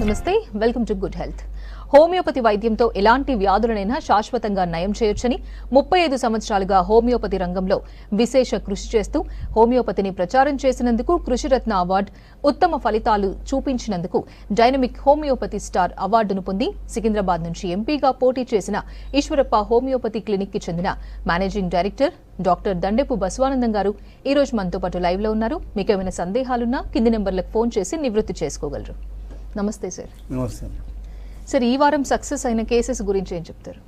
నమస్తే, welcome to good health. Homeopathy వైద్యంతో ఎలాంటి వ్యాధులనైనా శాశ్వతంగా నయం చేయొచ్చని 35 సంవత్సరాలుగా హోమియోపతి రంగంలో విశేష కృషి చేస్తూ హోమియోపతిని ప్రచారం చేసినందుకు కృషిరత్న అవార్డు, ఉత్తమ ఫలితాలు చూపించినందుకు డైనమిక్ హోమియోపతి స్టార్ అవార్డును పొంది సికింద్రాబాద్ నుంచి ఎంపీగా పోటీ చేసిన ఈశ్వరప్ప హోమియోపతి క్లినిక్ కి చెందిన managing director doctor Dandepu Basavanandam గారు ఈ రోజు మనతో పాటు లైవ్ లో ఉన్నారు. మీకు ఏమైనా సందేహాలున్నా కింది నెంబర్లకు ఫోన్ చేసి నివృత్తి చేసుకోగలరు. నమస్తే సార్. నమస్తే సార్, ఈ వారం సక్సెస్ అయిన కేసెస్ గురించి ఏం చెప్తారు?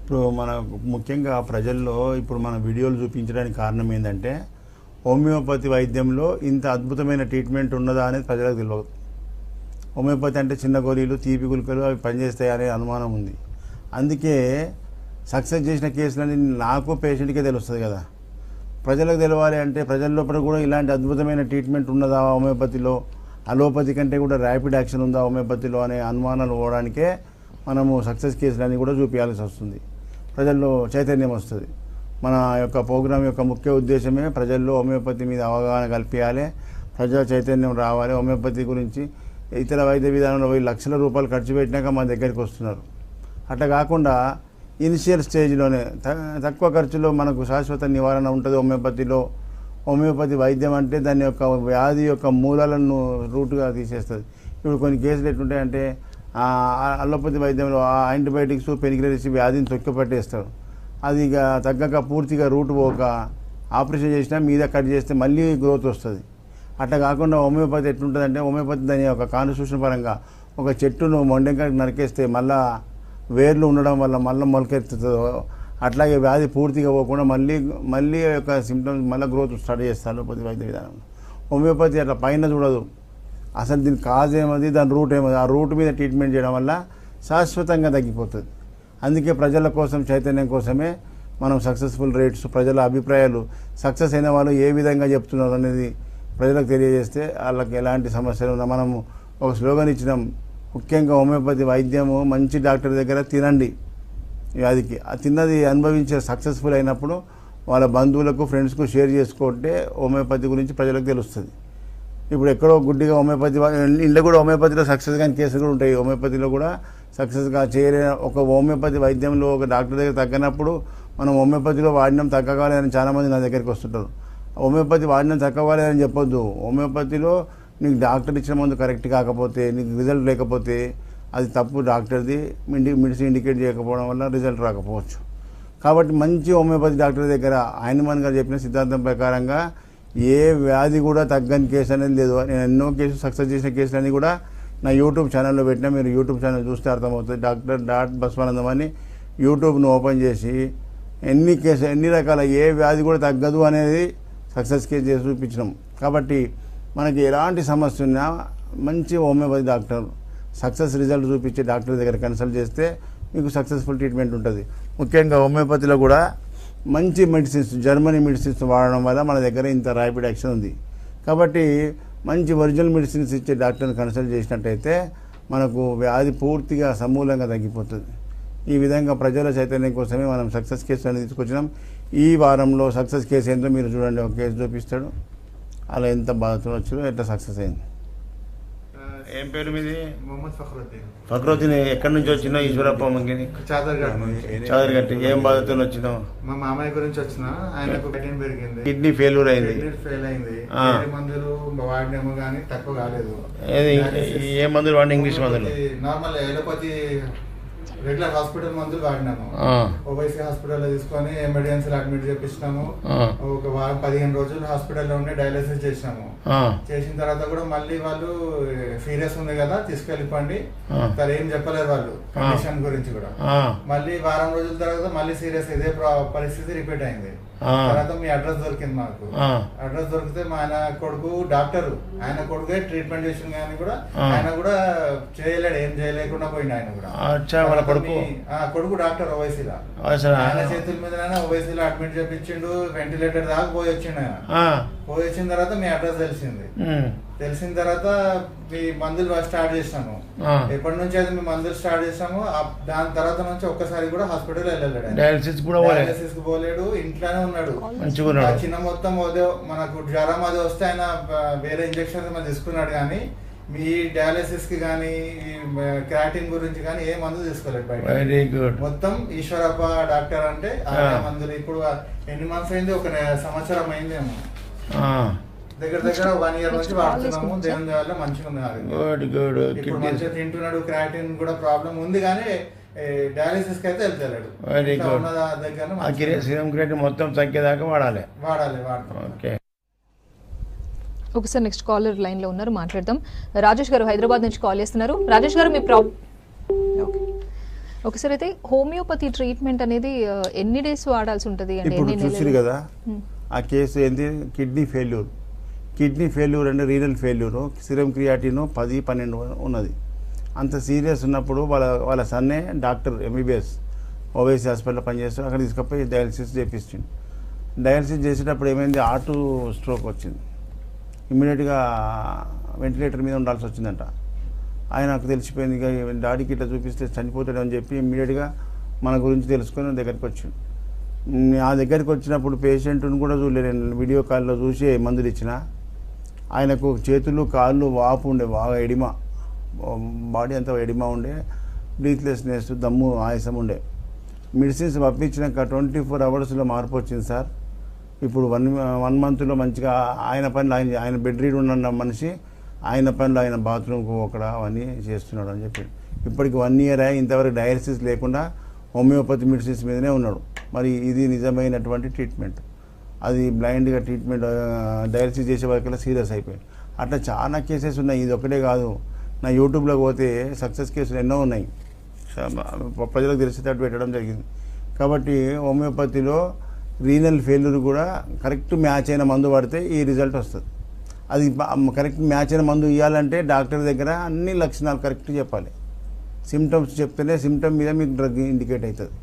ఇప్పుడు మన ముఖ్యంగా ప్రజల్లో ఇప్పుడు మన వీడియోలు చూపించడానికి కారణం ఏంటంటే హోమియోపతి వైద్యంలో ఇంత అద్భుతమైన ట్రీట్మెంట్ ఉన్నదా అనేది ప్రజలకు తెలియదు. హోమియోపతి అంటే చిన్న గోళీలు, తీపి గుళికలు అవి పనిచేస్తాయి అనే అనుమానం ఉంది. అందుకే సక్సెస్ చేసిన కేసులని నాకు పేషెంట్కే తెలుస్తుంది కదా. ప్రజలకు తెలవాలి అంటే ప్రజల లోపల కూడా ఇలాంటి అద్భుతమైన ట్రీట్మెంట్ ఉన్నదా హోమియోపతిలో, అలోపతి కంటే కూడా ర్యాపిడ్ యాక్షన్ ఉందా హోమియోపతిలో అనే అనుమానాలు పోవడానికే మనము సక్సెస్ కేసులన్నీ కూడా చూపించాల్సి వస్తుంది. ప్రజల్లో చైతన్యం వస్తుంది. మన యొక్క ప్రోగ్రాం యొక్క ముఖ్య ఉద్దేశమే ప్రజల్లో హోమియోపతి మీద అవగాహన కల్పించాలి, ప్రజా చైతన్యం రావాలి. హోమియోపతి గురించి ఇతర వైద్య విధానంలో లక్షల రూపాయలు ఖర్చు పెట్టినాక మన దగ్గరికి వస్తున్నారు. అట్లా కాకుండా ఇనిషియల్ స్టేజ్లోనే తక్కువ ఖర్చులో మనకు శాశ్వత నివారణ ఉంటుంది హోమియోపతిలో. హోమియోపతి వైద్యం అంటే దాని యొక్క వ్యాధి యొక్క మూలాలను రూట్గా తీసేస్తుంది. ఇప్పుడు కొన్ని కేసులు ఎట్లుంటాయంటే అలోపతి వైద్యంలో ఆ యాంటీబయాటిక్స్, పెనిక్లేరిస్ వ్యాధిని తొక్కిపట్టేస్తారు. అది ఇక తగ్గక పూర్తిగా రూట్ పోక ఆపరేషన్ చేసినా మీద కట్ చేస్తే మళ్ళీ గ్రోత్ వస్తుంది. అట్లా కాకుండా హోమియోపతి ఎట్లుంటుందంటే హోమియోపతి దాని యొక్క కాన్స్టిట్యూషన్ పరంగా ఒక చెట్టును మొండెంగా నరికేస్తే మళ్ళా వేర్లు ఉండడం వల్ల మళ్ళీ మొలకెత్తుతుందో అట్లాగే వ్యాధి పూర్తిగా పోకుండా మళ్ళీ యొక్క సిమ్టమ్స్ మళ్ళీ గ్రోత్ స్టార్ట్ చేస్తారు అలోపతి వైద్య విధానంలో. హోమియోపతి అట్లా పైన చూడదు, అసలు దీని కాజ్ ఏమది, దాని రూట్ ఏమది, ఆ రూట్ మీద ట్రీట్మెంట్ చేయడం వల్ల శాశ్వతంగా తగ్గిపోతుంది. అందుకే ప్రజల కోసం, చైతన్యం కోసమే మనం సక్సెస్ఫుల్ రేట్స్, ప్రజల అభిప్రాయాలు, సక్సెస్ అయిన వాళ్ళు ఏ విధంగా చెప్తున్నారు అనేది ప్రజలకు తెలియజేస్తే వాళ్ళకి ఎలాంటి సమస్యలు ఉన్నా మనము ఒక స్లోగన్ ఇచ్చినాం. ముఖ్యంగా హోమియోపతి వైద్యము మంచి డాక్టర్ దగ్గర తినండి. వ్యాధికి ఆ తిన్నది అనుభవించే సక్సెస్ఫుల్ అయినప్పుడు వాళ్ళ బంధువులకు, ఫ్రెండ్స్కు షేర్ చేసుకుంటే హోమియోపతి గురించి ప్రజలకు తెలుస్తుంది. ఇప్పుడు ఎక్కడో గుడ్డిగా హోమియోపతి ఇంట్లో కూడా హోమియోపతిలో సక్సెస్ కాని కేసులు కూడా ఉంటాయి. హోమియోపతిలో కూడా సక్సెస్గా చేయలేని ఒక హోమియోపతి వైద్యంలో ఒక డాక్టర్ దగ్గర తగ్గనప్పుడు మనం హోమియోపతిలో వాడినం తగ్గవాలి అని చాలామంది నా దగ్గరికి వస్తుంటారు. హోమియోపతి వాడినం తగ్గవాలి అని చెప్పొద్దు. హోమియోపతిలో నీకు డాక్టర్ ఇచ్చిన మందు కరెక్ట్ కాకపోతే, నీకు రిజల్ట్ లేకపోతే అది తప్పు డాక్టర్ది, మెడిసిన్ ఇండికేట్ చేయకపోవడం వల్ల రిజల్ట్ రాకపోవచ్చు. కాబట్టి మంచి హోమియోపతి డాక్టర్ దగ్గర ఆయనమన్ గారు చెప్పిన సిద్ధాంతం ప్రకారంగా ఏ వ్యాధి కూడా తగ్గని కేసు అనేది లేదు. నేను ఎన్నో కేసులు సక్సెస్ చేసిన కేసులన్నీ కూడా నా యూట్యూబ్ ఛానల్లో పెట్టినా, మీరు యూట్యూబ్ ఛానల్ చూస్తే అర్థమవుతుంది. డాక్టర్ బసవానందం అని యూట్యూబ్ను ఓపెన్ చేసి ఎన్ని రకాల ఏ వ్యాధి కూడా తగ్గదు అనేది సక్సెస్ కేసు చేసి చూపించినాం. కాబట్టి మనకి ఎలాంటి సమస్య ఉన్నా మంచి హోమియోపతి డాక్టర్, సక్సెస్ రిజల్ట్ చూపించే డాక్టర్ దగ్గర కన్సల్ట్ చేస్తే మీకు సక్సెస్ఫుల్ ట్రీట్మెంట్ ఉంటుంది. ముఖ్యంగా హోమియోపతిలో కూడా మంచి మెడిసిన్స్, జర్మనీ మెడిసిన్స్ వాడడం వల్ల మన దగ్గర ఇంత ర్యాపిడ్ యాక్షన్ ఉంది. కాబట్టి మంచి ఒరిజినల్ మెడిసిన్స్ ఇచ్చే డాక్టర్ని కన్సల్ట్ చేసినట్టయితే మనకు వ్యాధి పూర్తిగా సమూలంగా తగ్గిపోతుంది. ఈ విధంగా ప్రజల చైతన్యం కోసమే మనం సక్సెస్ కేసు అనేది తీసుకొచ్చినాం. ఈ వారంలో సక్సెస్ కేసు ఏంటో మీరు చూడండి. ఒక కేసు చూపిస్తాడు, అలా ఎంత బాధతో వచ్చారో ఎట్లా సక్సెస్ అయింది. ఏం పేరు మీది? మొహమ్మద్ ఫక్రుద్దీన్. ఫక్రుద్దీన్ ఎక్కడి నుంచి వచ్చినావు? ఈశ్వరప్ప మంగిని చాదర్గట్టి. ఏం బాధతో వచ్చినావు? మా మామయ్య గురించి వచ్చిన, ఆయనకు కిడ్నీ పెరిగింది, కిడ్నీ ఫెయిల్యూర్ అయింది. ఫెయిల్ అయింది. మందులు వాడినాము కానీ తక్కువ కాలేదు. ఏ మందులు వాడిన? ఇంగ్లీష్ మందులు, నార్మల్ ఎలోపతి రెగ్యులర్ హాస్పిటల్ మందులు వాడినాము. ఓవైసీ హాస్పిటల్లో తీసుకొని ఎమర్జెన్సీలో అడ్మిట్ చేపించినాము. ఒక వారం 15 రోజులు హాస్పిటల్లో ఉండి డయాలసిస్ చేసినాము. చేసిన తర్వాత కూడా మళ్ళీ వాళ్ళు సీరియస్ ఉంది కదా తీసుకెళ్ళిపోండి, సరే ఏం చెప్పలేరు వాళ్ళు కండిషన్ గురించి కూడా. మళ్ళీ వారం రోజుల తర్వాత మళ్ళీ సీరియస్ ఇదే పరిస్థితి రిపీట్ అయింది. తర్వాత మీ అడ్రస్ దొరికింది మాకు. అడ్రస్ దొరికితే మా ఆయన కొడుకు డాక్టర్, ఆయన కొడుకే ట్రీట్మెంట్ చేసిన కానీ కూడా ఆయన కూడా చేయలేడు, ఏం చేయలేకుండా పోయింది. ఆయన కూడా కొడుకు డాక్టర్ ఓవైసీలో, ఆయన చేతుల మీద ఓవైసీలో అడ్మిట్ చేపించిండు. వెంటిలేటర్ దాకా పోయి వచ్చిండు. ఆయన పోయి వచ్చిన తర్వాత మీ అడ్రస్ తెలిసిన తర్వాత మీ మందులు స్టార్ట్ చేసినాము. ఎప్పటి నుంచి అయితే మీ మందులు స్టార్ట్ చేసాము దాని తర్వాత నుంచి ఒక్కసారి కూడా హాస్పిటల్ వెళ్ళలేడు, డయాలసిస్ కు పోలేడు, ఇంట్లోనే ఉన్నాడు. చిన్న మొత్తం మనకు జ్వరం అది వస్తే ఆయన వేరే ఇంజక్షన్ తీసుకున్నాడు కానీ మీ డయాలసిస్ కి కానీ క్రాటిన్ గురించి కానీ ఏ మందు తీసుకోలేదు బయట. Very good. మొత్తం ఈశ్వరప్ప డాక్టర్ అంటే ఆ మందులు. ఇప్పుడు ఎన్ని మంత్స్ అయింది? 1 సంవత్సరం అయిందేమో. దగ్గర 1 ఇయర్ నుంచి వాడుతున్నాము. దేవుని వల్ల మంచిగా ఉంది. ఇప్పుడు మంచిగా తింటున్నాడు. క్రాటిన్ కూడా ప్రాబ్లం ఉంది కానీ డయాలసిస్ కి అయితే వెళ్తాడు. Very good. దగ్గర సీరం క్రియేటిన్ మొత్తం తగ్గేదాకా వాడాలి. ఓకే. ఒకసారి నెక్స్ట్ కాలర్ లైన్ లో ఉన్నారు, మాట్లాడదాం. రాజేష్ గారు హైదరాబాద్ నుంచి కాల్ చేస్తున్నారు. రాజేష్ గారు మీ ఒకసారి అయితే హోమియోపతి ట్రీట్మెంట్ అనేది ఎన్ని డేస్ వాడాల్సి ఉంటుంది? ఇప్పుడు చూసిరు కదా ఆ కేసు ఏంది, కిడ్నీ ఫెయిల్యూర్ అంటే రీనల్ ఫెయిల్యూర్, సిరం క్రియాటిన్ 10-12 ఉన్నది. అంత సీరియస్ ఉన్నప్పుడు వాళ్ళ సన్నే డాక్టర్ ఎంబీబీఎస్ ఓవైసీ హాస్పిటల్లో పనిచేస్తూ అక్కడ తీసుకుపోయి డయాలసిస్ చేపించింది. డయాలసిస్ చేసేటప్పుడు ఏమైంది, హార్ట్ స్ట్రోక్ వచ్చింది. ఇమ్మీడియట్గా వెంటిలేటర్ మీద ఉండాల్సి వచ్చిందంట. ఆయనకు తెలిసిపోయింది, ఇక డాడీకి ఇట్లా చూపిస్తే చనిపోతాడు అని చెప్పి ఇమ్మీడియట్గా మన గురించి తెలుసుకొని దగ్గరికి వచ్చింది. ఆ దగ్గరికి వచ్చినప్పుడు పేషెంట్ని కూడా చూడలేదు, నేను వీడియో కాల్లో చూసి మందులు ఇచ్చిన. ఆయనకు చేతులు కాళ్ళు వాపు ఉండే, బాగా ఎడిమా, బాడీ అంతా ఎడిమా ఉండే, బ్రీత్లెస్నెస్, దమ్ము, ఆయాసం ఉండే. మెడిసిన్స్ పంపించినాక 24 అవర్స్లో మార్పు వచ్చింది సార్. ఇప్పుడు 1 మంత్లో మంచిగా ఆయన పనులు ఆయన బెడ్ రీడ్ ఉన్న మనిషి ఆయన పనులు ఆయన బాత్రూమ్కి ఒకడ అవన్నీ చేస్తున్నాడు అని చెప్పి ఇప్పటికి 1 ఇయర్ అయ్యి ఇంతవరకు డయాలసిస్ లేకుండా హోమియోపతి మెడిసిన్స్ మీదనే ఉన్నాడు. మరి ఇది నిజమైనటువంటి ట్రీట్మెంట్. అది బ్లైండ్గా ట్రీట్మెంట్ డయాలసిస్ చేసే వరకల్లా సీరియస్ అయిపోయింది. అట్లా చాలా కేసెస్ ఉన్నాయి, ఇది ఒకటే కాదు. నా యూట్యూబ్లో పోతే సక్సెస్ కేసులు ఎన్నో ఉన్నాయి, ప్రజలకు తెలిసేటట్టు పెట్టడం జరిగింది. కాబట్టి హోమియోపతిలో రీనల్ ఫెయిల్యూర్ కూడా కరెక్ట్ మ్యాచ్ అయిన మందు పడితే ఈ రిజల్ట్ వస్తుంది. అది కరెక్ట్ మ్యాచ్ అయిన మందు ఇవ్వాలంటే డాక్టర్ దగ్గర అన్ని లక్షణాలు కరెక్ట్ చెప్పాలి. సిమ్టమ్స్ చెప్తేనే సిమ్టమ్ మీద మీకు డ్రగ్ ఇండికేట్ అవుతుంది.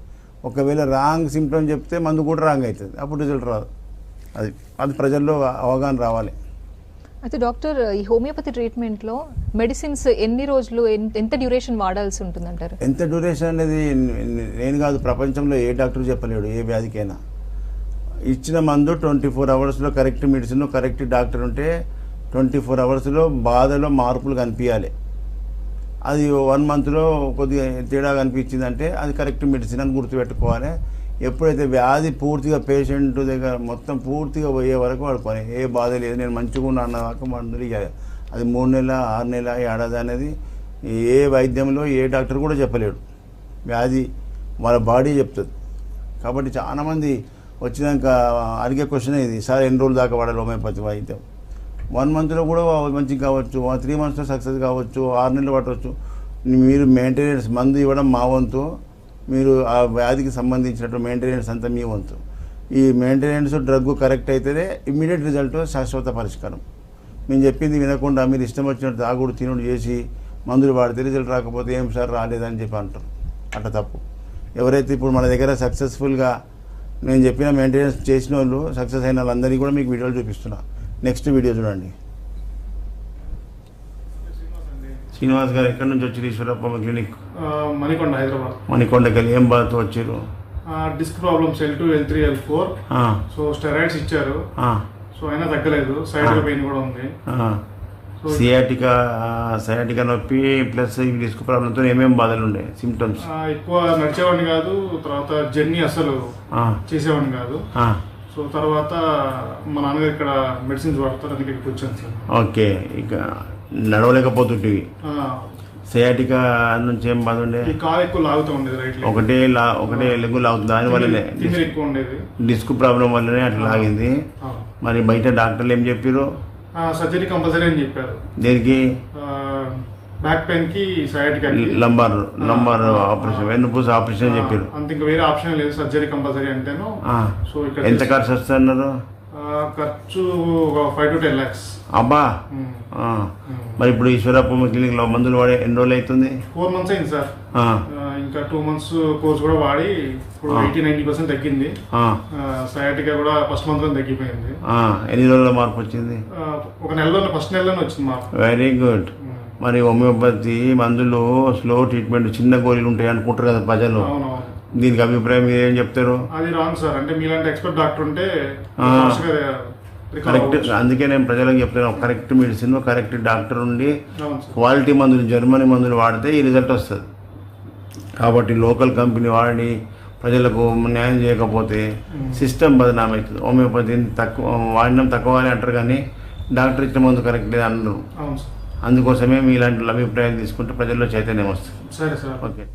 ఒకవేళ రాంగ్ సిమ్టమ్ చెప్తే మందు కూడా రాంగ్ అవుతుంది, అప్పుడు రిజల్ట్ రాదు. అది ప్రజల్లో అవగాహన రావాలి. అయితే డాక్టర్, ఈ హోమియోపతి ట్రీట్మెంట్లో మెడిసిన్స్ ఎన్ని రోజులు, ఎంత డ్యూరేషన్ వాడాల్సి ఉంటుంది అంటారు? ఎంత డ్యూరేషన్ అనేది నేను కాదు, ప్రపంచంలో ఏ డాక్టర్ చెప్పలేడు. ఏ వ్యాధికైనా ఇచ్చిన మందు 24 అవర్స్లో కరెక్ట్ మెడిసిన్, కరెక్ట్ డాక్టర్ ఉంటే 24 అవర్స్లో బాధలో మార్పులు కనిపించాలి. అది 1 మంత్లో కొద్దిగా తేడా కనిపించిందంటే అది కరెక్ట్ మెడిసిన్ అని గుర్తుపెట్టుకోవాలి. ఎప్పుడైతే వ్యాధి పూర్తిగా పేషెంట్ దగ్గర మొత్తం పూర్తిగా పోయే వరకు వాడుకోవాలి. ఏ బాధ లేదు, నేను మంచిగా ఉన్నా అన్నదాకా మందులు ఇవ్వాలి. అది 3 నెలల, 6 నెలల, ఏడాది అనేది ఏ వైద్యంలో ఏ డాక్టర్ కూడా చెప్పలేడు. వ్యాధి వాళ్ళ బాడీ చెప్తుంది. కాబట్టి చాలామంది వచ్చినాక అడిగే క్వశ్చన్ ఇది, సార్ ఎన్ని రోజులు దాకా వాడాలి హోమియోపతి వైద్యం? 1 మంత్లో కూడా మంచిగా కావచ్చు, 3 మంత్స్లో సక్సెస్ కావచ్చు, 6 నెలలు పట్టవచ్చు. మీరు మెయింటెనెన్స్ మందు ఇవ్వడం మా వంతు, మీరు ఆ వ్యాధికి సంబంధించినట్టు మెయింటెనెన్స్ అంతా మీ వంతు. ఈ మెయింటెనెన్స్ డ్రగ్ కరెక్ట్ అయితేనే ఇమ్మీడియట్ రిజల్ట్, శాశ్వత పరిష్కారం. మేము చెప్పింది వినకుండా మీరు ఇష్టం వచ్చినట్టు తాగుడు తినుడు చేసి మందులు వాడితే రిజల్ట్ రాకపోతే ఏం సార్ రాలేదని చెప్పి అంటారు. అట్లా తప్పు. ఎవరైతే ఇప్పుడు మన దగ్గర సక్సెస్ఫుల్గా నేను చెప్పిన మెయింటెనెన్స్ చేసిన వాళ్ళు, సక్సెస్ అయిన వాళ్ళందరికీ కూడా మీకు వీడియోలు చూపిస్తున్నా. నెక్స్ట్ వీడియో చూడండి. శ్రీనివాస్ గారు ఎక్కడి నుంచి వచ్చారు? ఈశ్వరప్ప క్లినిక్, మణికొండ, హైదరాబాద్. మణికొండకి వెళ్ళి ఏం బాధతో వచ్చారు? Disc problems L2, L3, L4. So steroids ఇచ్చారు, సో అయినా తగ్గలేదు. సైడ్ పెయిన్ కూడా ఉంది. సయాటికా నొప్పి ప్లస్ ఈ డిస్క్ ప్రాబ్లంతో ఏమేమి బాధలు ఉండే సిమ్టమ్స్? ఎక్కువ నడిచేవాడిని కాదు, తర్వాత జర్నీ అసలు చేసేవాడిని కాదు. సో తర్వాత మా నాన్నగారు ఇక్కడ మెడిసిన్స్ వాడతారు, అందుకే ఇక్కడికి వచ్చాను సార్. ఓకే, ఇక నడవలేకపోతుంటివి. సయాటికా నుంచి ఏం బాధ ఉండే? కాలు ఎక్కువ లాగుతూ ఉండేది, రైట్ ఒకటే లెగ్గు లాగుతుంది, దానివల్లనే ఎక్కువ ఉండేది. డిస్క్ ప్రాబ్లం వల్లనే అట్లా లాగింది. మరి బయట డాక్టర్లు ఏం చెప్పారు? సర్జరీ కంపల్సరీ అని చెప్పారు. దేనికి? బ్యాక్ పెయిన్ కి, సయాటికా, లంబార్ ఆపరేషన్, వెన్నుపూస ఆపరేషన్ చెప్పారు. అంత ఇంకా వేరే ఆప్షన్ లేదు, సర్జరీ కంపల్సరీ అంటేను. సో ఇక్కడ ఎంత ఖర్చు వస్తున్నారు? ఖర్చు ఒక 5 to 10 lakhs. అబ్బా. మరి ఇప్పుడు ఈశ్వరప్ప క్లినిక్ లో మందులు వాడే ఎన్ని రోజులు అవుతుంది? 4 months అయింది సార్. ఇంకా 2 months కోర్స్ కూడా వాడి ఇప్పుడు 80-90% తగ్గింది. సయాటికా కూడా ఫస్ట్ మంత్ లో తగ్గిపోయింది. ఎన్ని రోజుల్లో మార్పు వచ్చింది? ఒక నెలలోనే, ఫస్ట్ నెలలోనే వచ్చింది మార్పు. Very good. మరి హోమియోపతి మందులు స్లో ట్రీట్మెంట్, చిన్న గోళీలు ఉంటాయి అనుకుంటారు కదా ప్రజలు. దీనికి అభిప్రాయం మీరు ఏం చెప్తారు? అది రాంగ్ సార్. అంటే మీలాంటి ఎక్స్పర్ట్ డాక్టర్ ఉంటే కరెక్ట్. అందుకే నేను ప్రజలకు చెప్తున్నాను, కరెక్ట్ మెడిసిన్, కరెక్ట్ డాక్టర్ ఉండి అవును సార్. క్వాలిటీ మందులు, జర్మనీ మందులు వాడితే ఈ రిజల్ట్ వస్తుంది. కాబట్టి లోకల్ కంపెనీ వాడి ప్రజలకు న్యాయం చేయకపోతే సిస్టమ్ బదనామవుతుంది. హోమియోపతిని తక్కువ వాడినం తక్కువ అని అంటారు, కానీ డాక్టర్ ఇచ్చిన మందు కరెక్ట్ లేదు అన్నారు. అవును సార్. అందుకోసమే మీ ఇలాంటి అభిప్రాయాలు తీసుకుంటే ప్రజల్లో చైతన్యం వస్తుంది. సరే sir. Okay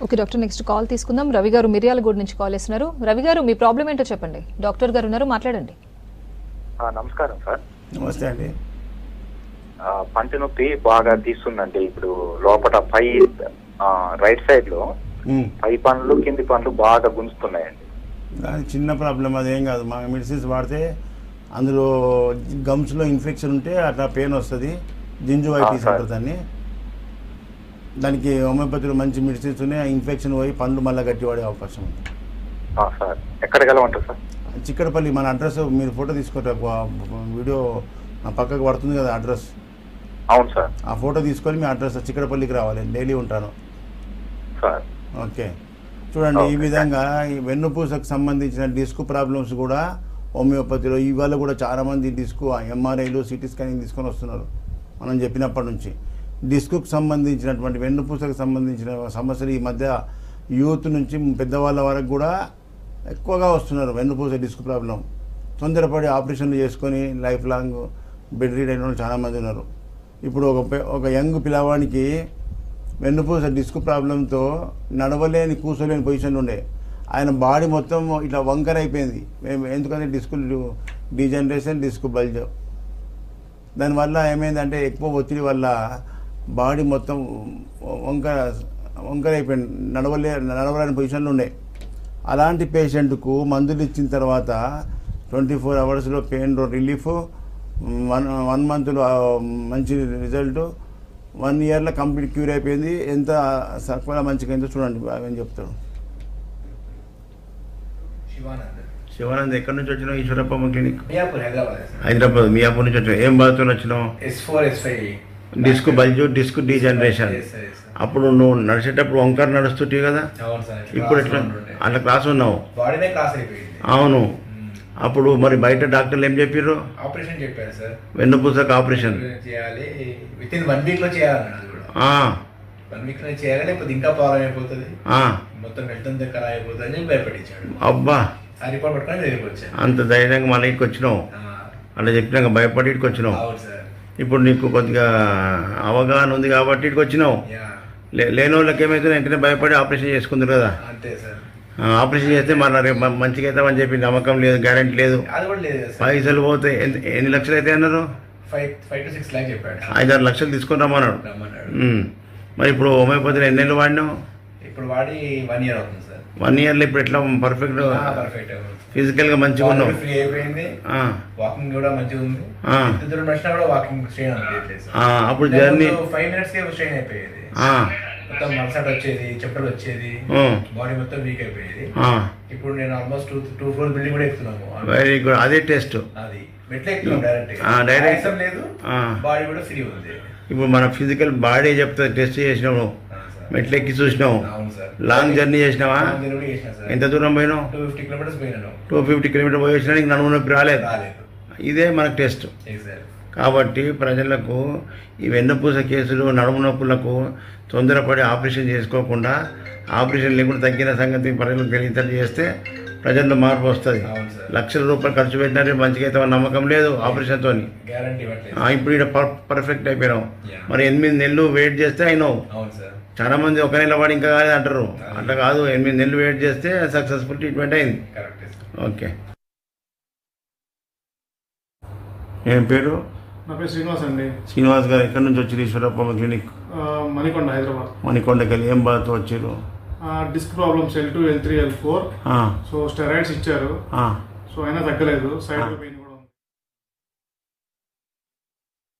okay doctor, next call తీసుకుందాం. రవి గారు మిర్యాలగూడ నుంచి కాల్ చేస్తున్నారు. రవి గారు, మీ ప్రాబ్లం ఏంటో చెప్పండి. డాక్టర్ గారు ఉన్నారు, మాట్లాడండి. నమస్కారం సార్. నమస్తే అండి. పంటి నొప్పి బాగా తీస్తుందండి. ఇప్పుడు లోపల పై రైట్ సైడ్ లో పై పండ్లు కింది పండ్లు బాగా గుంజుతున్నాయండి. దాని చిన్న ప్రాబ్లం, అదేం కాదు. మా మెడిసిన్స్ వాడితే అందులో గమ్స్లో ఇన్ఫెక్షన్ ఉంటే అట్లా పెయిన్ వస్తుంది. జింజువైటిస్ అంటారు దాన్ని. దానికి హోమియోపతిలో మంచి మెడిసిన్స్ ఉన్నాయి. ఆ ఇన్ఫెక్షన్ పోయి పండ్లు మళ్ళీ గట్టి పడే అవకాశం ఉంది. సార్ ఎక్కడికి వెళ్ళమంటారు సార్? చిక్కడపల్లి మన అడ్రస్ మీరు ఫోటో తీసుకుంటే వీడియో నా పక్కకు పడుతుంది కదా అడ్రస్. అవును సార్. ఆ ఫోటో తీసుకొని మీ అడ్రస్ చిక్కడపల్లికి రావాలి. డైలీ ఉంటాను సార్. ఓకే చూడండి, ఈ విధంగా ఈ వెన్నుపూసకు సంబంధించిన డిస్క్ ప్రాబ్లమ్స్ కూడా హోమియోపతిలో ఇవాళ కూడా చాలామంది డిస్క్ ఎంఆర్ఐలు, సిటీ స్కానింగ్ తీసుకొని వస్తున్నారు. మనం చెప్పినప్పటి నుంచి డిస్క్కు సంబంధించినటువంటి వెన్నుపూసకు సంబంధించిన సమస్యలు ఈ మధ్య యూత్ నుంచి పెద్దవాళ్ళ వరకు కూడా ఎక్కువగా వస్తున్నారు. వెన్నుపూస డిస్క్ ప్రాబ్లం తొందరపడి ఆపరేషన్లు చేసుకొని లైఫ్ లాంగ్ బెడ్ రీడ్ అయిన వాళ్ళు చాలామంది ఉన్నారు. ఇప్పుడు ఒక యంగ్ పిల్లవాడికి వెన్నుపూస డిస్క్ ప్రాబ్లంతో నడవలేని, కూర్చోలేని పొజిషన్ ఉండే. ఆయన బాడీ మొత్తం ఇట్లా వంకర అయిపోయింది. ఎందుకంటే డిస్క్ డీజనరేషన్, డిస్క్ బల్జ్. దానివల్ల ఏమైందంటే ఎక్కువ ఒత్తిడి వల్ల బాడీ మొత్తం వంకర అయిపోయింది, నడవలేని పొజిషన్లో ఉండే. అలాంటి పేషెంట్కు మందులు ఇచ్చిన తర్వాత 24 అవర్స్లో పెయిన్ రిలీఫ్, 1 మంత్లో మంచి రిజల్ట్, 1 ఇయర్లో కంప్లీట్ క్యూర్ అయిపోయింది. ఎంత సక్వలా మంచిగా అయిందో చూడండి. ఆయన చెప్తాడు. శివానంద్ ఎక్కడి నుంచి వచ్చినావు? ఈశ్వరప్ప క్లినిక్ హైదరాబాద్. మియాపూర్ నుంచి వచ్చినావు. ఏం బాధతో వచ్చినావు? Disc bulge, disc degeneration. అప్పుడు నువ్వు నడిచేటప్పుడు వంకర నడుస్తుంటివి కదా, ఇప్పుడు ఎట్లా అట్లా క్లాస్ ఉన్నావు? అవును. అప్పుడు మరి బయట డాక్టర్లు ఏం చెప్పారు? ఆపరేషన్ చెప్పారు సార్. వెన్నుపూసకు ఆపరేషన్ చేయాలి, విత్ ఇన్ 1 వీక్ లో చేయాలన్నాడు. 1 వీక్ లో చేయాలి, లేకపోతే ఇంకా ప్రాబ్లం అయిపోతుంది, మొత్తం హెల్త్ అంతా ఖరాబ్ అయిపోతుంది అని భయపెట్టించాడు. అబ్బా, ఆ రిపోర్ట్ పట్టుకొని దగ్గరికి వచ్చాను. అంత ధైర్యంగా మన ఇంటికి వచ్చినావు, అలా చెప్పినాక భయపడి ఇటుకు వచ్చినావు. అవును సార్. ఇప్పుడు నీకు కొద్దిగా అవగాహన ఉంది కాబట్టి ఇటుకు వచ్చినావు. లేని వాళ్ళకి ఏమైతే వెంటనే భయపడి ఆపరేషన్ చేసుకుందరు కదా. అంతే సార్. ఆపరేషన్ చేస్తే మన రేపు మంచిగా అవుతామని చెప్పి నమ్మకం లేదు, గ్యారెంటీ లేదు. అది కూడా లేదు సార్. పైసలు పోతే ఎన్ని లక్షలు అయితే అన్నారు? 5 to 6 lakhs చెప్పాడు. 5-6 లక్షలు తీసుకొని రమ్మన్నాడు. మరి ఇప్పుడు హోమియోపతిలో ఎన్ని నెలలు వాడినావు? ఇప్పుడు వాడి 1 year అవుతుంది సార్. 1 yearలో ఇప్పుడు ఎట్లా పర్ఫెక్ట్ ఫిజికల్ గా మంచిగా ఉన్నావు? ఫ్రీ అయిపోయింది, వాకింగ్ కూడా మంచిగా ఉంది. ఇద్దరు నడిచినా కూడా వాకింగ్ స్ట్రెయిన్ అవుతుంది. అప్పుడు జర్నీ 5 minutes కే స్ట్రెయిన్ అయిపోయేది. మొత్తం మలసట వచ్చేది, చెప్పులు వచ్చేది, బాడీ మొత్తం వీక్ అయిపోయేది. ఇప్పుడు నేను ఆల్మోస్ట్ 2 floors బిల్డింగ్ కూడా ఎక్కుతున్నాము. Very good. అదే టెస్ట్. అది మెట్లు ఎక్కుతున్నాం డైరెక్ట్ లేదు, బాడీ కూడా ఫ్రీ ఉంది. ఇప్పుడు మన ఫిజికల్ బాడీ చెప్తుంది. టెస్ట్ చేసినావు, మెట్లు ఎక్కి చూసినావు, లాంగ్ జర్నీ చేసినావా? ఎంత దూరం పోయినావు? 250 kilometers పోయినాను. 250 కిలోమీటర్ పోయి వచ్చినా నీకు నడుము నొప్పి రాలేదు. ఇదే మనకు టెస్ట్. కాబట్టి ప్రజలకు ఈ వెన్నుపూస కేసులు, నడుము నొప్పులకు తొందరపడి ఆపరేషన్ చేసుకోకుండా, ఆపరేషన్ లేకుండా తగ్గిన సంగతి ప్రజలకు తెలియటట్టు చేస్తే ప్రజల్లో మార్పు వస్తుంది. లక్షల రూపాయలు ఖర్చు పెట్టినట్టు మంచిగా అయితే నమ్మకం లేదు ఆపరేషన్తో. ఇప్పుడు ఇక్కడ పర్ఫెక్ట్ అయిపోయినావు. మరి 8 నెలలు వెయిట్ చేస్తే అయినావు. చాలా మంది ఒక నెల వాడి ఇంకా కాలేదు అంటారు. అట్లా కాదు, 8 నెలలు వెయిట్ చేస్తే సక్సెస్ఫుల్ ట్రీట్మెంట్ అయింది. ఓకే. ఏం పేరు? నా పేరు శ్రీనివాస్ అండి. శ్రీనివాస్ గారు ఎక్కడి నుంచి వచ్చారు? ఈశ్వరప్ప క్లినిక్ మణికొండ, హైదరాబాద్. మణికొండకి వెళ్ళి ఏం బాధతో వచ్చారు? Disc problems L2, L3, L4. So steroids ఇచ్చారు. సో అయినా తగ్గలేదు. సైడ్ పెయిన్ కూడా ఉంది.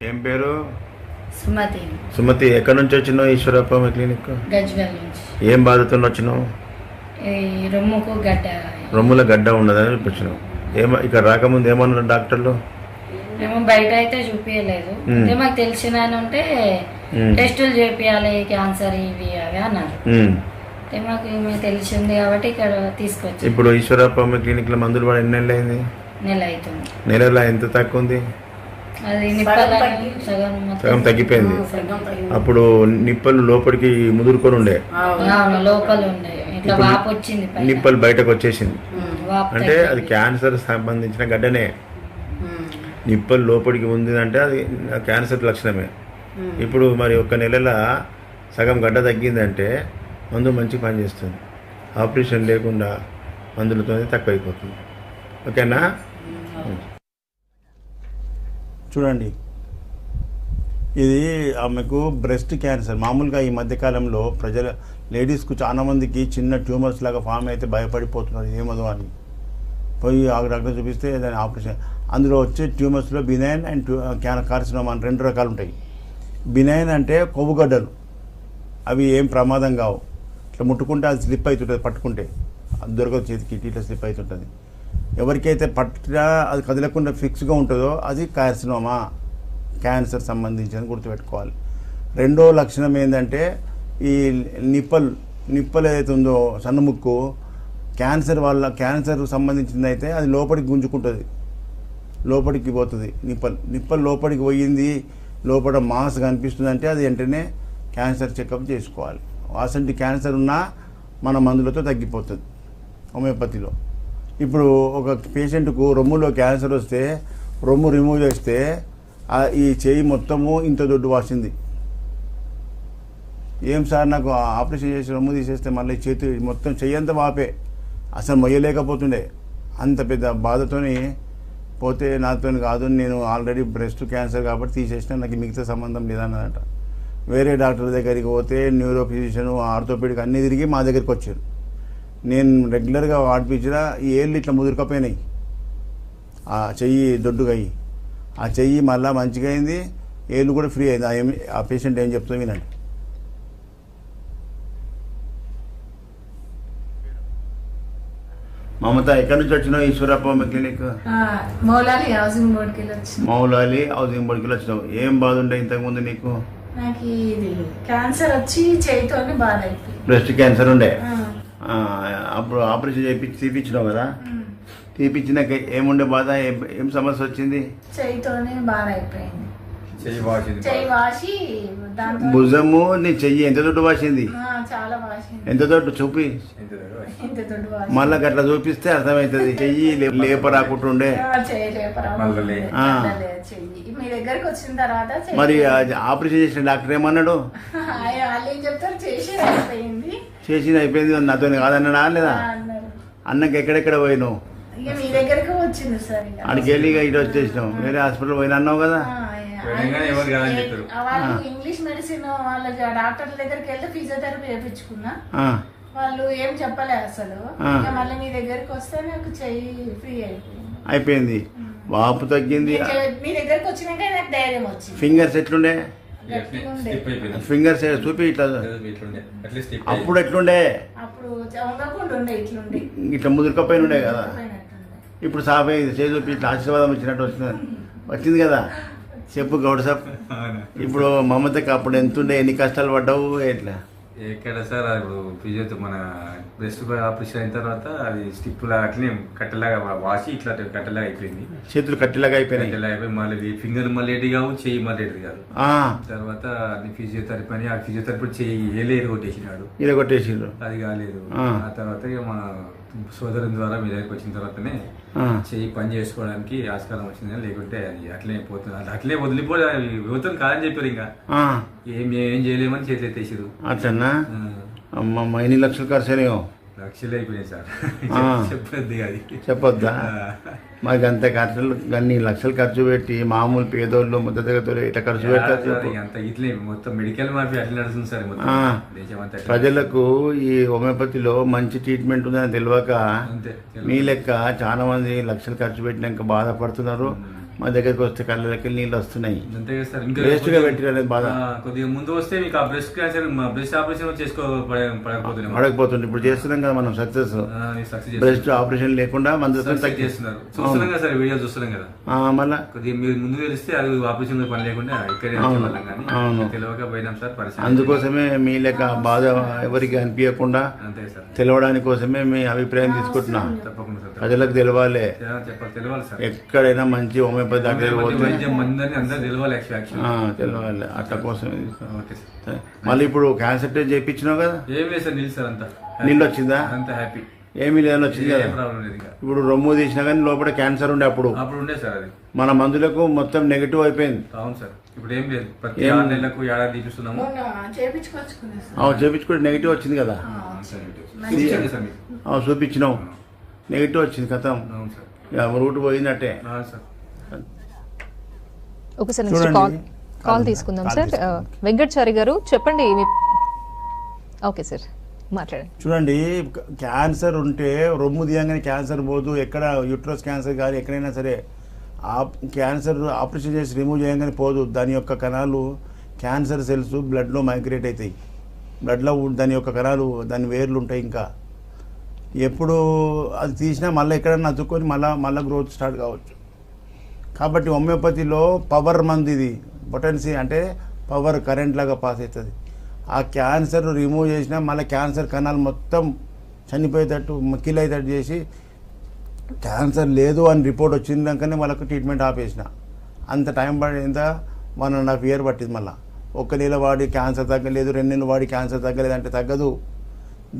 ఏం పేరు? సుమతి. సుమతి ఎక్కడి నుంచి వచ్చినావు? ఈశ్వరప్ప క్లినిక్ గజ్వెల్ నుంచి. ఏం బాధతో వచ్చినావు? రొమ్ముకు గడ్డ. రొమ్ముల గడ్డ ఉన్నదని వచ్చినావు. ఇక్కడ రాకముందు ఏమన్నారు డాక్టర్లు? మేము బయట అయితే చూపించలేదు. మాకు తెలిసిన ఉంటే టెస్టులు చేపియాలి, క్యాన్సర్ ఇవి అవి అన్నారు. మాకు తెలిసింది కాబట్టి ఇక్కడ తీసుకొచ్చి. ఇప్పుడు ఈశ్వరప్ప క్లినిక్ లో మందులు వాడి ఎన్ని నెలలు అయింది? నెల అవుతుంది. నెలలో ఎంత తక్కువ ఉంది? అది నిప్పలని సగం తగ్గిపోయింది. అప్పుడు నిప్పలు లోపలికి ముదురుకొని ఉండే, లోపల ఉండే, ఇట్లా వాపు వచ్చింది, నిప్పలు బయటకు వచ్చేసింది. అంటే అది క్యాన్సర్ సంబంధించిన గడ్డనే. నిప్పలు లోపలికి ఉంది అంటే అది క్యాన్సర్ లక్షణమే. ఇప్పుడు మరి ఒక్క నెలలో సగం గడ్డ తగ్గిందంటే మందు మంచి పని చేస్తుంది. ఆపరేషన్ లేకుండా మందులతో తక్కువైపోతుంది. ఓకేనా? చూడండి, ఇది ఆమెకు బ్రెస్ట్ క్యాన్సర్. మామూలుగా ఈ మధ్యకాలంలో లేడీస్కు చాలా మందికి చిన్న ట్యూమర్స్ లాగా ఫామ్ అయితే భయపడిపోతున్నారు, ఏమదో అని. పోయి డాక్టర్ చూపిస్తే దాని ఆపరేషన్. అందులో వచ్చే ట్యూమర్స్లో బినైన్ అండ్ కార్సినోమా అని 2 రకాలు ఉంటాయి. బినైన్ అంటే కొవ్వుగడ్డలు, అవి ఏం ప్రమాదం కావు. ఇట్లా ముట్టుకుంటే అది స్లిప్ అవుతుంటుంది, పట్టుకుంటే అది దొరకదు చేతికి, ఇట్లా స్లిప్ అవుతుంటుంది. ఎవరికైతే పట్టినా అది కదలకుండా ఫిక్స్గా ఉంటుందో అది కార్సినోమా, క్యాన్సర్ సంబంధించి గుర్తుపెట్టుకోవాలి. రెండో లక్షణం ఏంటంటే ఈ నిప్పలు ఏదైతే ఉందో సన్నముక్కు, క్యాన్సర్ సంబంధించింది అయితే అది లోపలికి గుంజుకుంటుంది, లోపలికి పోతుంది. నిప్పలు లోపలికి పోయింది, లోపల మాస్ కనిపిస్తుంది అంటే అది వెంటనే క్యాన్సర్ చెకప్ చేసుకోవాలి. అసలు క్యాన్సర్ ఉన్నా మన మందులతో తగ్గిపోతుంది హోమియోపతిలో. ఇప్పుడు ఒక పేషెంట్కు రొమ్ములో క్యాన్సర్ వస్తే రొమ్ము రిమూవ్ చేస్తే ఈ చేయి మొత్తము ఇంత దొడ్డు వాసింది. ఏం సార్, నాకు ఆపరేషన్ చేసి రొమ్ము తీసేస్తే మళ్ళీ చేతి మొత్తం చెయ్యి అంతా వాపే, అసలు మొయ్యలేకపోతుండే. అంత పెద్ద బాధతోని పోతే నాతో కాదు, నేను ఆల్రెడీ బ్రెస్ట్ క్యాన్సర్ కాబట్టి తీసేసిన, నాకు మిగతా సంబంధం లేదన్నదట. వేరే డాక్టర్ దగ్గరికి పోతే న్యూరో ఫిజిషియన్, ఆర్థోపెడిక్ అన్నీ తిరిగి మా దగ్గరికి వచ్చారు. నేను రెగ్యులర్గా వాడిపించిన ఈ ఏళ్ళు ఇట్లా ముదురుకపోయినాయి, ఆ చెయ్యి దొడ్డుగా అయ్యి, ఆ చెయ్యి మళ్ళీ మంచిగా అయింది, ఏళ్ళు కూడా ఫ్రీ అయింది. ఆ పేషెంట్ ఏం చెప్తా వినండి. మమత, ఎక్కడి నుంచి వచ్చినావు? ఈశ్వరప్ప క్లినిక్ మౌలాలి హౌసింగ్ బోర్డ్కి వచ్చిన. మౌలాలి హౌసింగ్ బోర్డ్కి వచ్చినావు. ఏం బాధ ఉండే ఇంతకుముందు నీకు? నాకు ఇది క్యాన్సర్ వచ్చి చేయితోనే బాధ అయిపోయింది. బ్రెస్ట్ క్యాన్సర్ ఉండే, అప్పుడు ఆపరేషన్ తీపించినావు కదా. తీపించినాక ఏముండే బాధ, ఏం సమస్య వచ్చింది? చేయితోనే బాధ అయిపోయింది. చెయ్యి వాసి భుజము నీ చెయ్యి ఎంత దొడ్డు వాసింది? చాలా వాసింది. ఎంత దొడ్డు చూపి, ఇంత దొడ్డు వాసి మళ్ళా అట్లా చూపిస్తే అర్థమవుతుంది. చెయ్యి లేపరాకుంటుండే. మీ దగ్గరకు వచ్చిన తర్వాత మరి ఆపరేషన్ చేసిన డాక్టర్ ఏమన్నాడు? వాళ్ళు ఏం చెప్తారు, చేసేది అయిపోయింది నాతో కాదన్నాడా లేదా? అన్నకి ఎక్కడెక్కడ పోయినావు? ఇక మీ దగ్గరకు వచ్చింది సార్. అక్కడికి వెళ్ళి ఇటు వచ్చేసినావు. వేరే హాస్పిటల్ పోయినా అన్నావు కదా. వాళ్ళు ఇంగ్లీష్ మెడిసిన్ వాళ్ళ డాక్టర్ల దగ్గరికి వెళ్తే ఫిజియోథెరపీ చేయించుకున్నా, వాళ్ళు ఏం చెప్పలే అసలు. మళ్ళీ మీ దగ్గరికి వస్తే నాకు చెయ్యి ఫ్రీ అయిపోయింది, వాపు తగ్గింది. మీ దగ్గరకు వచ్చినాక నాకు ధైర్యం వచ్చింది. ఫింగర్స్ ఎట్లుండే? ఫింగర్స్ చూపి ఇట్లా. అప్పుడు ఎట్లుండే? అప్పుడు ఇట్లుండే, ఇట్లా ముదురుకపోయిన ఉండే కదా. ఇప్పుడు సాఫ్ అయింది, చేయి చూపి ఇట్లా ఆశీర్వాదం వచ్చినట్టు వచ్చింది కదా. చెప్పు గౌడ్ సాబ్, ఇప్పుడు మమతకి అప్పుడు ఎంతుండే, ఎన్ని కష్టాలు పడ్డావు ఎట్లా? ఎక్కడ సార్, ఇప్పుడు ఫిజియోతో మన బ్రెస్ట్ ఆపరేషన్ అయిన తర్వాత అది స్టిప్పులా అట్లనే కట్టెలాగా వాసి ఇట్లా కట్టెలాగా అయిపోయింది. చేతులు కట్టెలాగా అయిపోయినాయి. మళ్ళీ ఫింగర్ మళ్ళీ ఎడి కావు, చెయ్యి మళ్ళీ ఎడి కాదు. తర్వాత అన్ని ఫిజియోథెరపీ అని, ఆ ఫిజియోథెరపీ చెయ్యి కొట్టేసినాడు, అది కాలేదు. ఆ తర్వాత ఇక మా సోదరుని ద్వారా మీ దగ్గరికి వచ్చిన తర్వాతనే చెయ్యి పని చేసుకోవడానికి ఆస్కారం వచ్చింది. లేకుంటే అది అట్లే పోతుంది, అది అట్లే వదిలిపోయి యువతను కాదని చెప్పారు. ఇంకా ఏం చేయలేమని చేతులు ఎత్తేసారు. అట్లన్నా అమ్మ, ఎన్ని లక్షలు ఖర్చు అయినాయో? లక్షలు అయిపోయినాయి సార్, చెప్పొద్దు. అది చెప్పొద్దా? మాకు అంత ఖర్చులు, అన్ని లక్షలు ఖర్చు పెట్టి మామూలు పేదోళ్ళు ముద్ద తగ్గతో ఇట్లా ఖర్చు పెడతారు. అంత ఇట్లే మొత్తం మెడికల్ మార్పి అట్లా నడుస్తుంది సార్. ప్రజలకు ఈ హోమియోపతిలో మంచి ట్రీట్మెంట్ ఉందని తెలియక మీ లెక్క చాలా మంది లక్షలు ఖర్చు పెట్టినాక బాధపడుతున్నారు. మా దగ్గరికి వస్తే కళ్ళకి నీళ్ళు వస్తున్నాయి. అంతే కదా సార్. ఇంకా వేస్ట్ గా పెట్టిన బాధ. కొద్దిగా ముందు వస్తే మీకు ఆ బ్రెస్ట్ క్యాన్సర్ బ్రెస్ట్ ఆపరేషన్ పడకపోతుంది. ఇప్పుడు చేస్తున్నాం కదా మనం సక్సెస్. బ్రెస్ట్ ఆపరేషన్ లేకుండా మన చేస్తున్నారు. చూస్తున్నాం కదా సార్, వీడియో చూస్తున్నాం కదా. మళ్ళీ కొద్దిగా మీరు ముందు తెలిస్తే అది ఆపరేషన్ పని లేకుండా ఇక్కడే తెలియక పోయినాం సార్. పరిస్థితి అందుకోసమే మీ లెక్క బాధ ఎవరికి అనిపించకుండా అంతే సార్, తెలవడానికి కోసమే మీ అభిప్రాయం తీసుకుంటున్నా. తప్పకుండా సార్, ప్రజలకు తెలవాలి. తెలియాలి సార్. ఎక్కడైనా మంచి హోమియోపతి డాక్టర్ తెలవాలి. అట్లా కోసం మళ్ళీ ఇప్పుడు క్యాన్సర్ టెస్ట్ చేయించినావు కదా. ఏం లేదు సార్, నీళ్ళు సార్. అంతా నీళ్ళు వచ్చిందా? అంత హ్యాపీ. ఏమీ లేదని వచ్చింది కదా. ఇప్పుడు రొమ్ము తీసినా కానీ లోపల క్యాన్సర్ ఉండే అప్పుడు ఉండే సార్. అది మన మందులకు మొత్తం నెగిటివ్ అయిపోయింది. అవును సార్. ఇప్పుడు ఏం లేదు, ప్రతి 6 నెలలకు ఏడాది తీపిస్తున్నాము. చేపించుకుంటే నెగిటివ్ వచ్చింది కదా. చూపించినావు, నెగిటివ్ వచ్చింది కథం. రూట్ పోయిందట్టే. ఒకసారి నెక్స్ట్ కాల్ తీసుకుందాం సార్. వెంకటాచారి గారు చెప్పండి. ఓకే సార్, మాట్లాడండి. చూడండి, క్యాన్సర్ ఉంటే రొమ్ము తీయంగానే క్యాన్సర్ పోదు. ఎక్కడ యూట్రస్ క్యాన్సర్ కానీ ఎక్కడైనా సరే క్యాన్సర్ ఆపరేషన్ చేసి రిమూవ్ చేయగానే పోదు. దాని యొక్క కణాలు క్యాన్సర్ సెల్స్ బ్లడ్లో మైగ్రేట్ అవుతాయి. బ్లడ్లో దాని యొక్క కణాలు, దాని వేర్లు ఉంటాయి. ఇంకా ఎప్పుడు అది తీసినా మళ్ళీ ఎక్కడన్నా అతుక్కొని మళ్ళీ గ్రోత్ స్టార్ట్ కావచ్చు. కాబట్టి హోమియోపతిలో పవర్ మంది, ఇది పొటెన్సీ అంటే పవర్, కరెంట్ లాగా పాస్ అవుతుంది. ఆ క్యాన్సర్ రిమూవ్ చేసినా మళ్ళీ క్యాన్సర్ కణాలు మొత్తం చనిపోయేటట్టు కిల్ అయ్యేటట్టు చేసి క్యాన్సర్ లేదు అని రిపోర్ట్ వచ్చినాకనే వాళ్ళకు ట్రీట్మెంట్ ఆపేసిన. అంత టైం పడేంత 1.5 years పట్టింది. మళ్ళీ 1 నెల వాడి క్యాన్సర్ తగ్గలేదు, 2 నెలలు వాడి క్యాన్సర్ తగ్గలేదు అంటే తగ్గదు.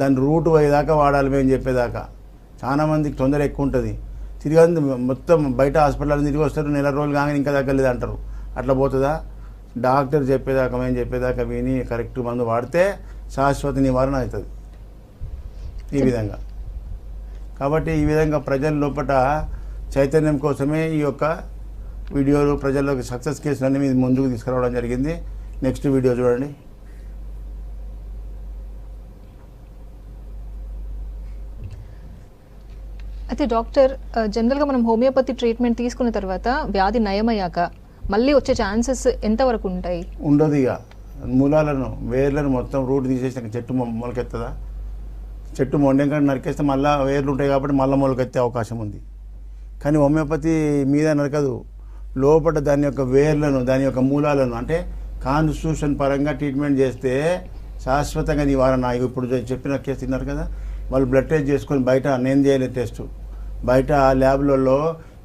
దాని రూట్ పోయేదాకా వాడాలి మేము చెప్పేదాకా. చాలామందికి తొందర ఎక్కువ ఉంటుంది. తిరిగి మొత్తం బయట హాస్పిటల్ తిరిగి వస్తారు, నెల రోజులు కానీ ఇంకా తగ్గలేదు అంటారు. అట్లా పోతుందా? డాక్టర్ చెప్పేదాకా, మేము చెప్పేదాకా విని కరెక్ట్ మందు వాడితే శాశ్వత నివారణ అవుతుంది ఈ విధంగా. కాబట్టి ఈ విధంగా ప్రజల లోపల చైతన్యం కోసమే ఈ యొక్క వీడియోలు ప్రజల్లోకి సక్సెస్ కేసులన్నీ మీద ముందుకు తీసుకురావడం జరిగింది. నెక్స్ట్ వీడియో చూడండి. అయితే డాక్టర్, జనరల్గా మనం హోమియోపతి ట్రీట్మెంట్ తీసుకున్న తర్వాత వ్యాధి నయమయ్యాక మళ్ళీ వచ్చే ఛాన్సెస్ ఎంతవరకు ఉంటాయి? ఉండదు. ఇక మూలాలను, వేర్లను మొత్తం రూట్ తీసేసినాక చెట్టు మొలకెత్తదా? చెట్టు మొండెంగా నరికేస్తే మళ్ళీ వేర్లు ఉంటాయి కాబట్టి మళ్ళీ మొలకెత్తే అవకాశం ఉంది. కానీ హోమియోపతి మీద నరకదు. లోపల దాని యొక్క వేర్లను, దాని యొక్క మూలాలను అంటే కాన్స్టిట్యూషన్ పరంగా ట్రీట్మెంట్ చేస్తే శాశ్వతంగా నివారణ. ఇప్పుడు చెప్పిన కేసు తిన్నారు కదా, వాళ్ళు బ్లడ్ టెస్ట్ చేసుకొని బయట, నేను చేయలేదు టెస్ట్, బయట ల్యాబ్లలో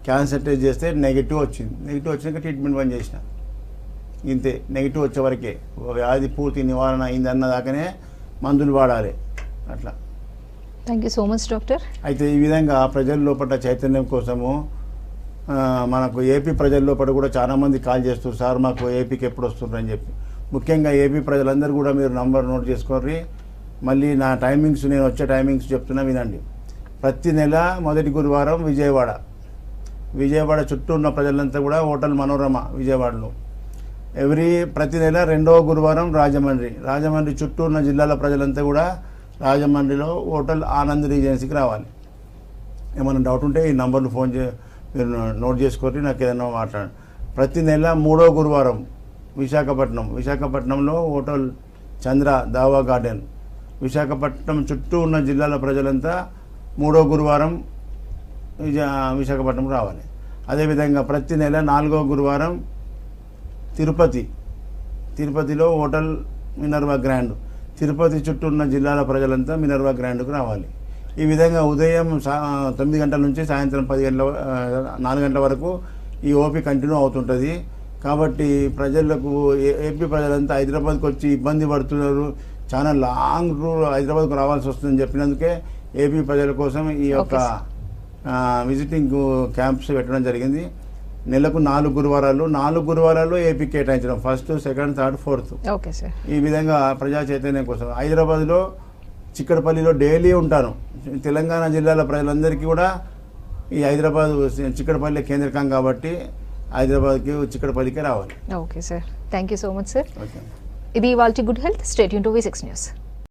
క్యాన్సర్ టెస్ట్ చేస్తే నెగిటివ్ వచ్చింది. నెగిటివ్ వచ్చినాక ట్రీట్మెంట్ బంద్ చేసిన. ఇంతే, నెగిటివ్ వచ్చే వరకే. వ్యాధి పూర్తి నివారణ అయిందన్న దాకానే మందులు వాడాలి. అట్లా. Thank you so much doctor. అయితే ఈ విధంగా ప్రజల లోపల చైతన్యం కోసము మనకు ఏపీ ప్రజల లోపల కూడా చాలామంది కాల్ చేస్తారు, సార్ మాకు ఏపీకి ఎప్పుడు వస్తున్నారు అని చెప్పి. ముఖ్యంగా ఏపీ ప్రజలందరూ కూడా మీరు నంబర్ నోట్ చేసుకోండి. మళ్ళీ నా టైమింగ్స్, నేను వచ్చే టైమింగ్స్ చెప్తున్నా వినండి. ప్రతి నెల మొదటి గురువారం విజయవాడ చుట్టూ ఉన్న ప్రజలంతా కూడా హోటల్ మనోరమ విజయవాడలో. ప్రతి నెల 2వ గురువారం రాజమండ్రి చుట్టూ ఉన్న జిల్లాల ప్రజలంతా కూడా రాజమండ్రిలో హోటల్ ఆనంద్ రీజెన్సీకి రావాలి. ఏమైనా డౌట్ ఉంటే ఈ నంబర్ను ఫోన్ మీరు నోట్ చేసుకొని నాకు ఏదైనా మాట్లాడండి. ప్రతి నెల 3వ గురువారం విశాఖపట్నంలో హోటల్ చంద్ర దావా గార్డెన్. విశాఖపట్నం చుట్టూ ఉన్న జిల్లాల ప్రజలంతా 3వ గురువారం విశాఖపట్నం రావాలి. అదేవిధంగా ప్రతి నెల 4వ గురువారం తిరుపతిలో హోటల్ మినర్వా గ్రాండ్. తిరుపతి చుట్టూ ఉన్న జిల్లాల ప్రజలంతా మినర్వా గ్రాండ్కు రావాలి. ఈ విధంగా ఉదయం 9 గంటల నుంచి సాయంత్రం 4 గంటల వరకు ఈ ఓపీ కంటిన్యూ అవుతుంటుంది. కాబట్టి ప్రజలకు, ఏపీ ప్రజలంతా హైదరాబాద్కి వచ్చి ఇబ్బంది పడుతున్నారు, చాలా లాంగ్ రూట్ హైదరాబాద్కు రావాల్సి వస్తుందని చెప్పినందుకే ఏపీ ప్రజల కోసం ఈ యొక్క విజిటింగ్ క్యాంప్స్ పెట్టడం జరిగింది. నెలకు 4 గురువారాలు ఏపీ కేటాయించడం, 1st, 2nd, 3rd, 4th. Okay sir. ఈ విధంగా ప్రజా చైతన్యం కోసం హైదరాబాద్లో చిక్కడపల్లిలో డైలీ ఉంటాను. తెలంగాణ జిల్లాల ప్రజలందరికీ కూడా ఈ హైదరాబాద్ చిక్కడపల్లి కేంద్రకం కాబట్టి హైదరాబాద్కి చిక్కడపల్లికే రావాలి. Okay sir, thank you so much sir. ఇది ఇవాల్టి good health. Stay tune to V6 news.